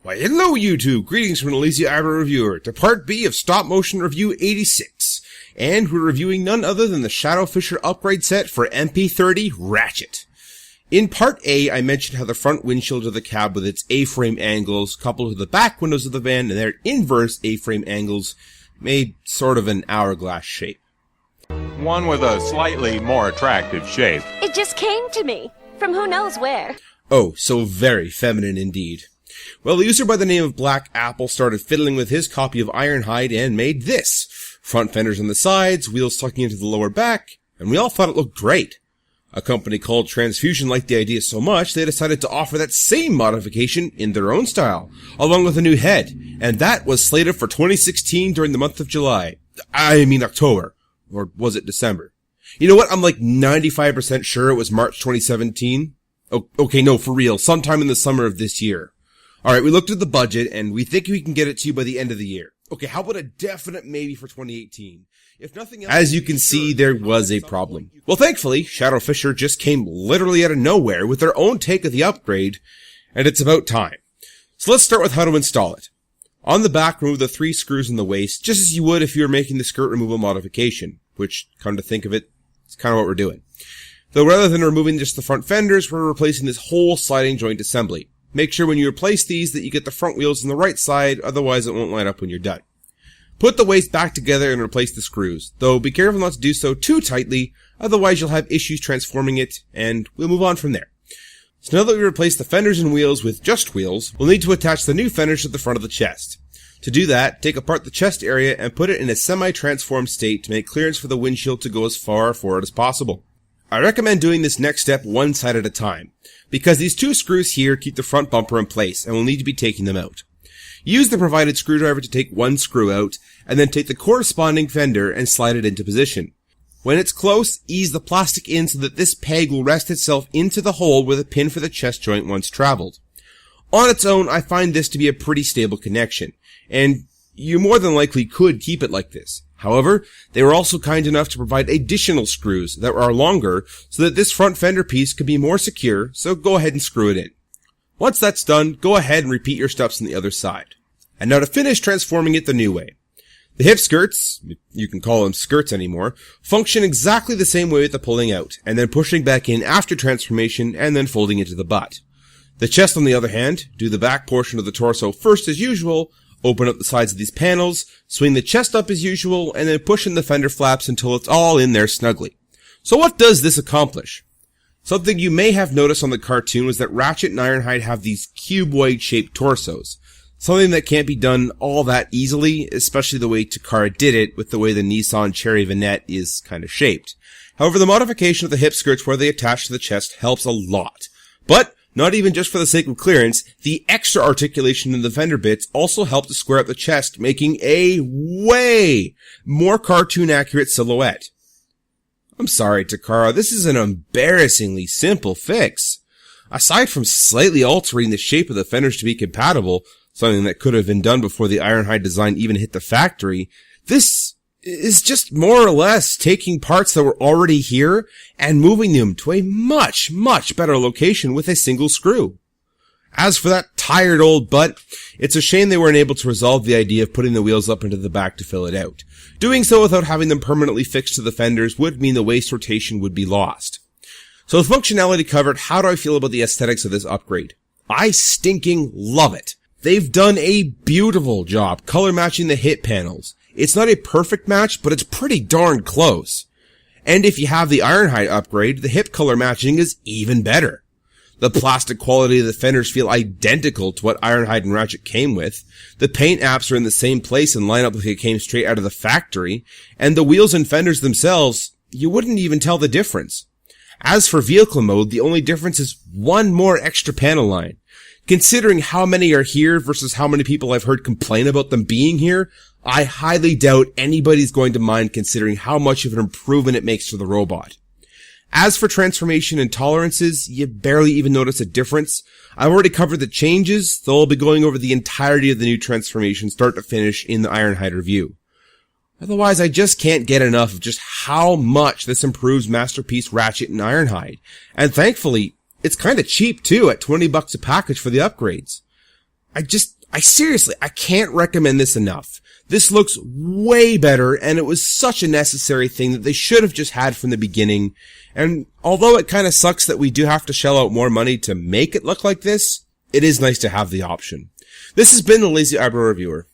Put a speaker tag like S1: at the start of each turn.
S1: Why, hello YouTube! Greetings from the LazyEyebrowReviewer to Part B of Stop Motion Review 86. And we're reviewing none other than the Shadow Fisher upgrade set for MP30 Ratchet. In Part A, I mentioned how the front windshield of the cab with its A-frame angles, coupled with the back windows of the van and their inverse A-frame angles, made sort of an hourglass shape.
S2: One with a slightly more attractive shape.
S3: It just came to me, from who knows where.
S1: Oh, so very feminine indeed. Well, a user by the name of Black Apple started fiddling with his copy of Ironhide and made this. Front fenders on the sides, wheels tucking into the lower back, and we all thought it looked great. A company called Transfusion liked the idea so much, they decided to offer that same modification in their own style, along with a new head, and that was slated for 2016 during the month of July. October. Or was it December? You know what? I'm like 95% sure it was March 2017. Okay, no, for real. Sometime in the summer of this year. Alright, we looked at the budget, and we think we can get it to you by the end of the year. Okay, how about a definite maybe for 2018? If nothing else... As you can see, there was a problem. Well, thankfully, Shadow Fisher just came literally out of nowhere with their own take of the upgrade, and it's about time. So let's start with how to install it. On the back, remove the 3 screws in the waist, just as you would if you were making the skirt removal modification, which, come to think of it, it's kind of what we're doing. Though rather than removing just the front fenders, we're replacing this whole sliding joint assembly. Make sure when you replace these that you get the front wheels on the right side, otherwise it won't line up when you're done. Put the waist back together and replace the screws, though be careful not to do so too tightly, otherwise you'll have issues transforming it, and we'll move on from there. So now that we replace the fenders and wheels with just wheels, we'll need to attach the new fenders to the front of the chest. To do that, take apart the chest area and put it in a semi-transformed state to make clearance for the windshield to go as far forward as possible. I recommend doing this next step one side at a time, because these 2 screws here keep the front bumper in place and we'll need to be taking them out. Use the provided screwdriver to take 1 screw out, and then take the corresponding fender and slide it into position. When it's close, ease the plastic in so that this peg will rest itself into the hole where the pin for the chest joint once traveled. On its own, I find this to be a pretty stable connection, and you more than likely could keep it like this. However, they were also kind enough to provide additional screws that are longer so that this front fender piece could be more secure, so go ahead and screw it in. Once that's done, go ahead and repeat your steps on the other side. And now to finish transforming it the new way. The hip skirts, if you can call them skirts anymore, function exactly the same way with the pulling out, and then pushing back in after transformation and then folding into the butt. The chest, on the other hand, do the back portion of the torso first as usual, open up the sides of these panels, swing the chest up as usual, and then push in the fender flaps until it's all in there snugly. So what does this accomplish? Something you may have noticed on the cartoon was that Ratchet and Ironhide have these cuboid-shaped torsos. Something that can't be done all that easily, especially the way Takara did it with the way the Nissan Cherry Vignette is kind of shaped. However, the modification of the hip skirts where they attach to the chest helps a lot. But not even just for the sake of clearance, the extra articulation in the fender bits also help to square up the chest, making a way more cartoon-accurate silhouette. I'm sorry, Takara, this is an embarrassingly simple fix. Aside from slightly altering the shape of the fenders to be compatible, something that could have been done before the Ironhide design even hit the factory, this is just more or less taking parts that were already here and moving them to a much, much better location with a single screw. As for that tired old butt, it's a shame they weren't able to resolve the idea of putting the wheels up into the back to fill it out. Doing so without having them permanently fixed to the fenders would mean the waist rotation would be lost. So with functionality covered, how do I feel about the aesthetics of this upgrade? I stinking love it. They've done a beautiful job color matching the hip panels. It's not a perfect match, but it's pretty darn close. And if you have the Ironhide upgrade, the hip color matching is even better. The plastic quality of the fenders feel identical to what Ironhide and Ratchet came with. The paint apps are in the same place and line up like it came straight out of the factory. And the wheels and fenders themselves, you wouldn't even tell the difference. As for vehicle mode, the only difference is 1 more extra panel line. Considering how many are here versus how many people I've heard complain about them being here, I highly doubt anybody's going to mind considering how much of an improvement it makes to the robot. As for transformation and tolerances, you barely even notice a difference. I've already covered the changes, though I'll be going over the entirety of the new transformation start to finish in the Ironhide review. Otherwise, I just can't get enough of just how much this improves Masterpiece Ratchet and Ironhide. And thankfully, it's kinda cheap too at $20 a package for the upgrades. I can't recommend this enough. This looks way better, and it was such a necessary thing that they should have just had from the beginning. And although it kind of sucks that we do have to shell out more money to make it look like this, it is nice to have the option. This has been the Lazy Eyebrow Reviewer.